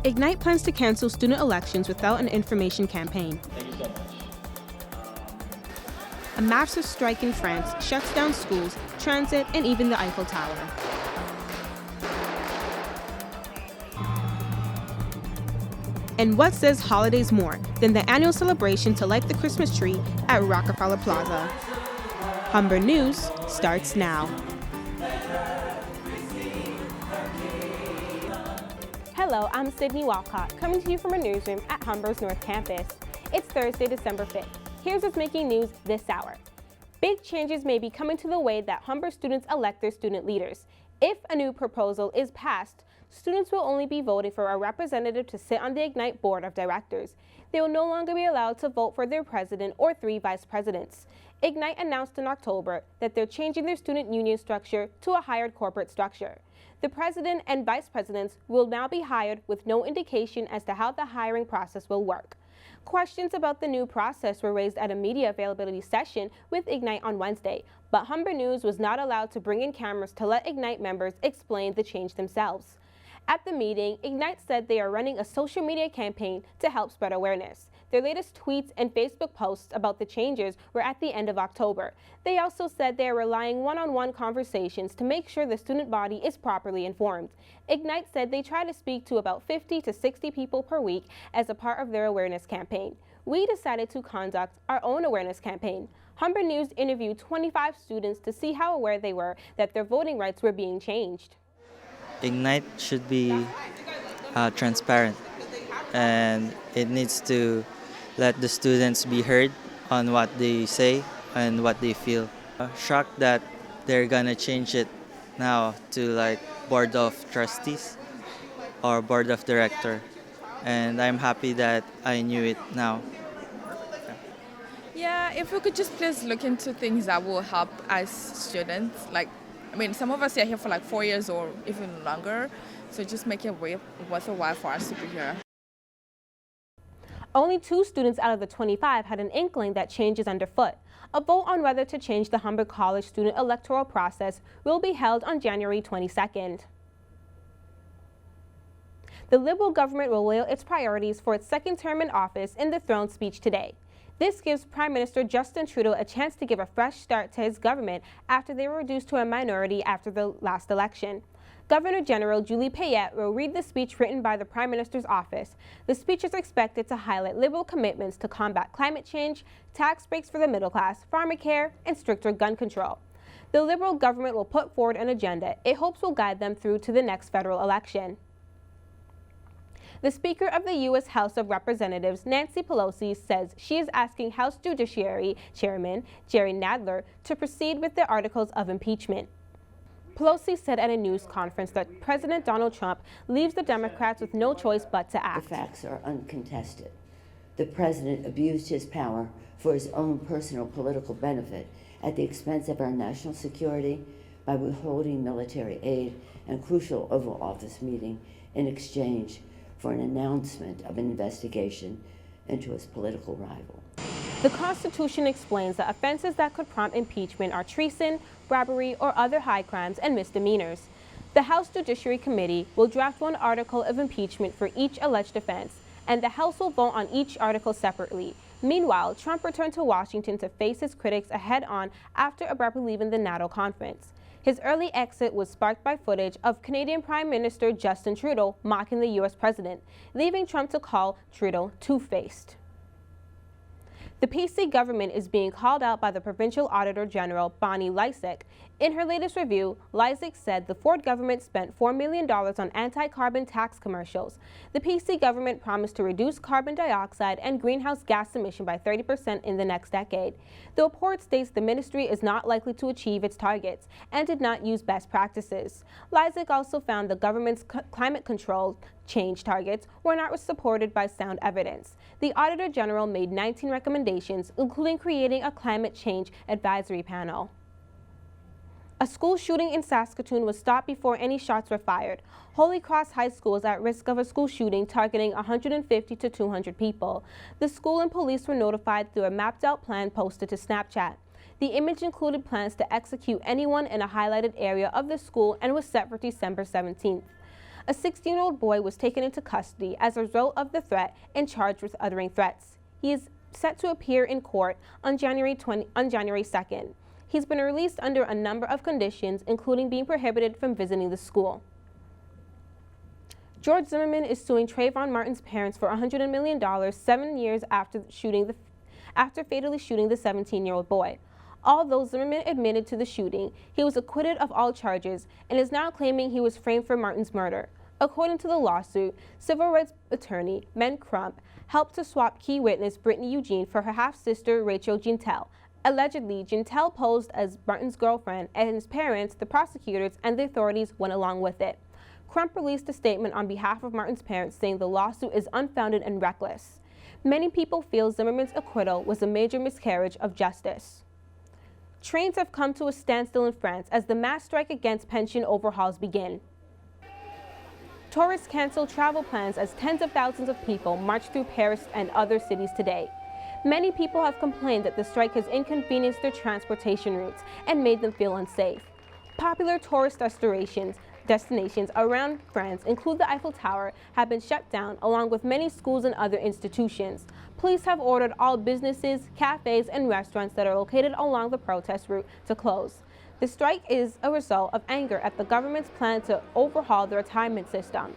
Ignite plans to cancel student elections without an information campaign. Thank you so much. A massive strike in France shuts down schools, transit, and even the Eiffel Tower. And what says holidays more than the annual celebration to light the Christmas tree at Rockefeller Plaza? Humber News starts now. Hello, I'm Sydney Walcott, coming to you from a newsroom at Humber's North Campus. It's Thursday, December 5th. Here's what's making news this hour. Big changes may be coming to the way that Humber students elect their student leaders. If a new proposal is passed, students will only be voting for a representative to sit on the Ignite Board of Directors. They will no longer be allowed to vote for their president or 3 vice presidents. Ignite announced in October that they're changing their student union structure to a hired corporate structure. The president and vice presidents will now be hired with no indication as to how the hiring process will work. Questions about the new process were raised at a media availability session with Ignite on Wednesday, but Humber News was not allowed to bring in cameras to let Ignite members explain the change themselves. At the meeting, Ignite said they are running a social media campaign to help spread awareness. Their latest tweets and Facebook posts about the changes were at the end of October. They also said they are relying one-on-one conversations to make sure the student body is properly informed. Ignite said they try to speak to about 50 to 60 people per week as a part of their awareness campaign. We decided to conduct our own awareness campaign. Humber News interviewed 25 students to see how aware they were that their voting rights were being changed. Ignite should be transparent, and it needs to let the students be heard on what they say and what they feel. Shocked that they're gonna change it now to like board of trustees or board of director, and I'm happy that I knew it now. Yeah, if we could just please look into things that will help as students. Some of us are here for like 4 years or even longer, so just make it worth a while for us to be here. Only 2 students out of the 25 had an inkling that change is underfoot. A vote on whether to change the Humber College student electoral process will be held on January 22nd. The Liberal government will lay out its priorities for its second term in office in the throne speech today. This gives Prime Minister Justin Trudeau a chance to give a fresh start to his government after they were reduced to a minority after the last election. Governor General Julie Payette will read the speech written by the Prime Minister's office. The speech is expected to highlight Liberal commitments to combat climate change, tax breaks for the middle class, pharmacare, and stricter gun control. The Liberal government will put forward an agenda it hopes will guide them through to the next federal election. The Speaker of the U.S. House of Representatives, Nancy Pelosi, says she is asking House Judiciary Chairman Jerry Nadler to proceed with the articles of impeachment. Pelosi said at a news conference that President Donald Trump leaves the Democrats with no choice but to act. The facts are uncontested. The president abused his power for his own personal political benefit at the expense of our national security by withholding military aid and crucial Oval Office meeting in exchange for an announcement of an investigation into his political rival. The Constitution explains that offenses that could prompt impeachment are treason, bribery, or other high crimes and misdemeanors. The House Judiciary Committee will draft one article of impeachment for each alleged offense, and the House will vote on each article separately. Meanwhile, Trump returned to Washington to face his critics head-on after abruptly leaving the NATO conference. His early exit was sparked by footage of Canadian Prime Minister Justin Trudeau mocking the U.S. president, leaving Trump to call Trudeau two-faced. The PC government is being called out by the Provincial Auditor General, Bonnie Lysyk. In her latest review, Lysyk said the Ford government spent $4 million on anti-carbon tax commercials. The PC government promised to reduce carbon dioxide and greenhouse gas emission by 30% in the next decade. The report states the ministry is not likely to achieve its targets and did not use best practices. Lysyk also found the government's climate control change targets were not supported by sound evidence. The Auditor General made 19 recommendations, including creating a climate change advisory panel. A school shooting in Saskatoon was stopped before any shots were fired. Holy Cross High School is at risk of a school shooting targeting 150 to 200 people. The school and police were notified through a mapped-out plan posted to Snapchat. The image included plans to execute anyone in a highlighted area of the school and was set for December 17th. A 16-year-old boy was taken into custody as a result of the threat and charged with uttering threats. He is set to appear in court on January 2nd. He's been released under a number of conditions, including being prohibited from visiting the school. George Zimmerman is suing Trayvon Martin's parents for $100 million 7 years after fatally shooting the 17-year-old boy. Although Zimmerman admitted to the shooting, he was acquitted of all charges and is now claiming he was framed for Martin's murder. According to the lawsuit, civil rights attorney Men Crump helped to swap key witness Brittany Eugene for her half-sister Rachel Gintel. Allegedly, Gintel posed as Martin's girlfriend, and his parents, the prosecutors, and the authorities went along with it. Crump released a statement on behalf of Martin's parents saying the lawsuit is unfounded and reckless. Many people feel Zimmerman's acquittal was a major miscarriage of justice. Trains have come to a standstill in France as the mass strike against pension overhauls begin. Tourists cancel travel plans as tens of thousands of people march through Paris and other cities today. Many people have complained that the strike has inconvenienced their transportation routes and made them feel unsafe. Popular tourist destinations around France, include the Eiffel Tower, have been shut down, along with many schools and other institutions. Police have ordered all businesses, cafes, and restaurants that are located along the protest route to close. The strike is a result of anger at the government's plan to overhaul the retirement system.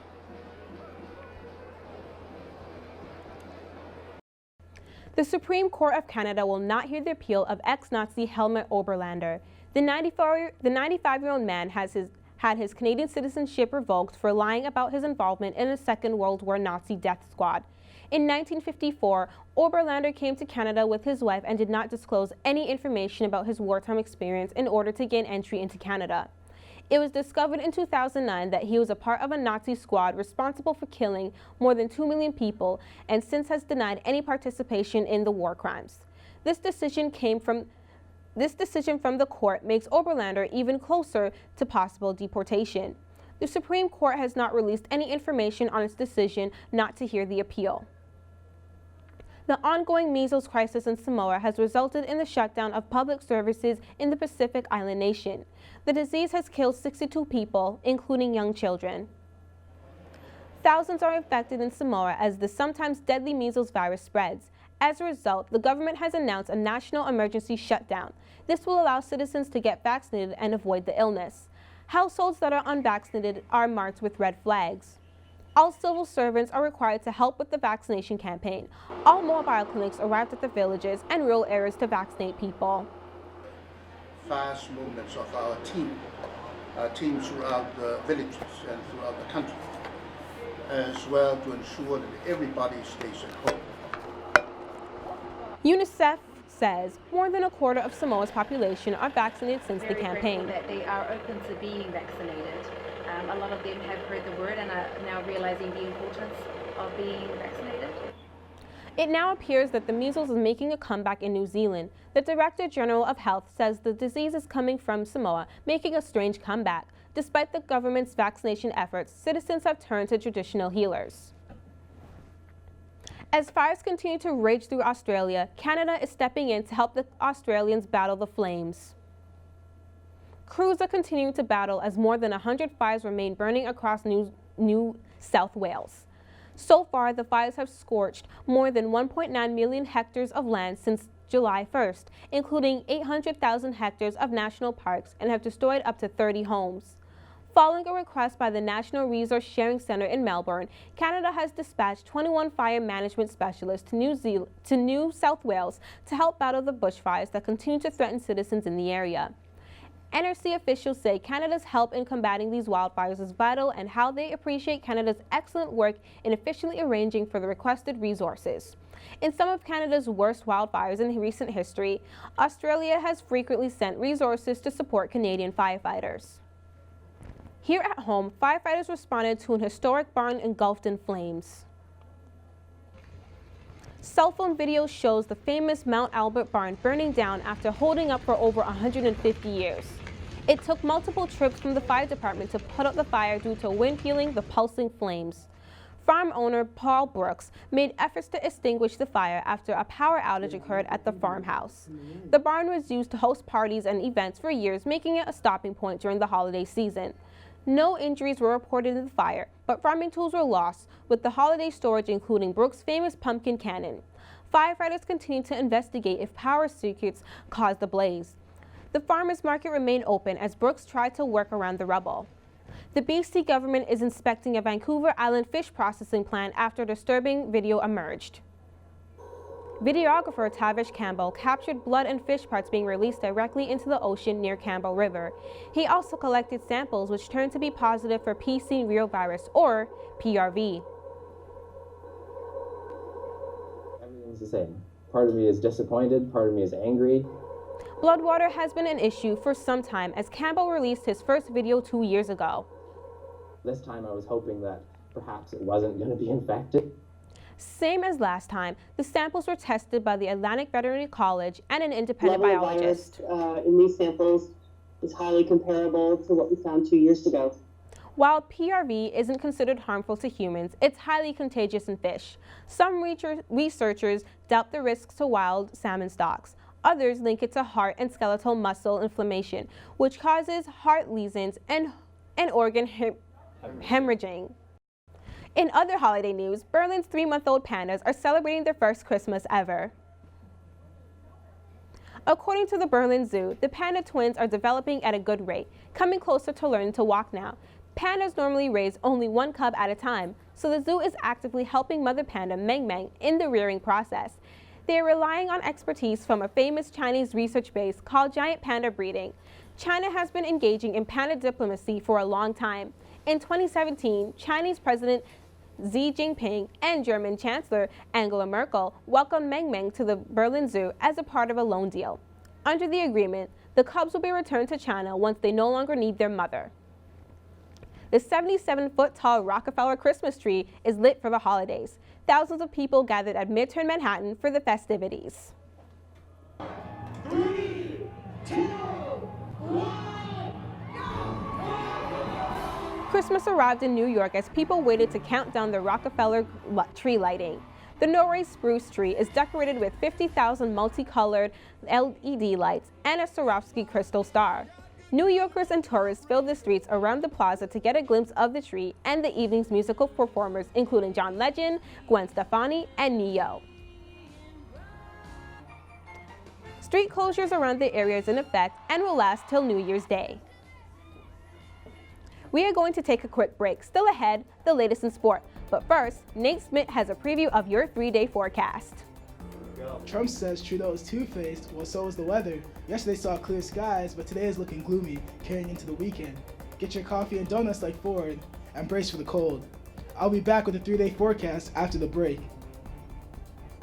The Supreme Court of Canada will not hear the appeal of ex-Nazi Helmut Oberlander. The 95-year-old man had his Canadian citizenship revoked for lying about his involvement in a Second World War Nazi death squad. In 1954, Oberlander came to Canada with his wife and did not disclose any information about his wartime experience in order to gain entry into Canada. It was discovered in 2009 that he was a part of a Nazi squad responsible for killing more than 2 million people and since has denied any participation in the war crimes. This decision from the court makes Oberlander even closer to possible deportation. The Supreme Court has not released any information on its decision not to hear the appeal. The ongoing measles crisis in Samoa has resulted in the shutdown of public services in the Pacific Island nation. The disease has killed 62 people, including young children. Thousands are infected in Samoa as the sometimes deadly measles virus spreads. As a result, the government has announced a national emergency shutdown. This will allow citizens to get vaccinated and avoid the illness. Households that are unvaccinated are marked with red flags. All civil servants are required to help with the vaccination campaign. All mobile clinics arrived at the villages and rural areas to vaccinate people. Fast movements of our teams throughout the villages and throughout the country, as well to ensure that everybody stays at home. UNICEF says more than a quarter of Samoa's population are vaccinated since the campaign. That they are open to being vaccinated. A lot of them have heard the word and are now realizing the importance of being vaccinated. It now appears that the measles is making a comeback in New Zealand. The Director General of Health says the disease is coming from Samoa, making a strange comeback. Despite the government's vaccination efforts, citizens have turned to traditional healers. As fires continue to rage through Australia, Canada is stepping in to help the Australians battle the flames. Crews are continuing to battle as more than 100 fires remain burning across New South Wales. So far, the fires have scorched more than 1.9 million hectares of land since July 1st, including 800,000 hectares of national parks, and have destroyed up to 30 homes. Following a request by the National Resource Sharing Centre in Melbourne, Canada has dispatched 21 fire management specialists to New South Wales to help battle the bushfires that continue to threaten citizens in the area. NRC officials say Canada's help in combating these wildfires is vital and how they appreciate Canada's excellent work in efficiently arranging for the requested resources. In some of Canada's worst wildfires in recent history, Australia has frequently sent resources to support Canadian firefighters. Here at home, firefighters responded to an historic barn engulfed in flames. Cell phone video shows the famous Mount Albert barn burning down after holding up for over 150 years. It took multiple trips from the fire department to put out the fire due to wind fueling the pulsing flames. Farm owner Paul Brooks made efforts to extinguish the fire after a power outage occurred at the farmhouse. The barn was used to host parties and events for years, making it a stopping point during the holiday season. No injuries were reported in the fire, but farming tools were lost, with the holiday storage including Brooks' famous pumpkin cannon. Firefighters continue to investigate if power circuits caused the blaze. The farmers market remained open as Brooks tried to work around the rubble. The BC government is inspecting a Vancouver Island fish processing plant after disturbing video emerged. Videographer Tavish Campbell captured blood and fish parts being released directly into the ocean near Campbell River. He also collected samples which turned to be positive for PC retrovirus, or PRV. Everything's the same. Part of me is disappointed, part of me is angry. Bloodwater has been an issue for some time as Campbell released his first video 2 years ago. This time I was hoping that perhaps it wasn't going to be infected. Same as last time, the samples were tested by the Atlantic Veterinary College and an independent biologist. Virus in these samples is highly comparable to what we found 2 years ago. While PRV isn't considered harmful to humans, it's highly contagious in fish. Some researchers doubt the risks to wild salmon stocks. Others link it to heart and skeletal muscle inflammation, which causes heart lesions and organ hemorrhaging. In other holiday news, Berlin's 3-month-old pandas are celebrating their first Christmas ever. According to the Berlin Zoo, the panda twins are developing at a good rate, coming closer to learning to walk now. Pandas normally raise only one cub at a time, so the zoo is actively helping mother panda Meng Meng in the rearing process. They are relying on expertise from a famous Chinese research base called Giant Panda Breeding. China has been engaging in panda diplomacy for a long time. In 2017, Chinese President Xi Jinping and German Chancellor Angela Merkel welcomed Meng Meng to the Berlin Zoo as a part of a loan deal. Under the agreement, the cubs will be returned to China once they no longer need their mother. The 77-foot-tall Rockefeller Christmas tree is lit for the holidays. Thousands of people gathered at Midtown Manhattan for the festivities. 3, 2, 1. Christmas arrived in New York as people waited to count down the Rockefeller tree lighting. The Norway spruce tree is decorated with 50,000 multicolored LED lights and a Swarovski crystal star. New Yorkers and tourists filled the streets around the plaza to get a glimpse of the tree and the evening's musical performers, including John Legend, Gwen Stefani, and Neo. Street closures around the area is in effect and will last till New Year's Day. We are going to take a quick break. Still ahead, the latest in sport. But first, Nate Smith has a preview of your 3-day forecast. Trump says Trudeau is two-faced, well so is the weather. Yesterday saw clear skies, but today is looking gloomy, carrying into the weekend. Get your coffee and donuts like Ford, and brace for the cold. I'll be back with a 3-day forecast after the break.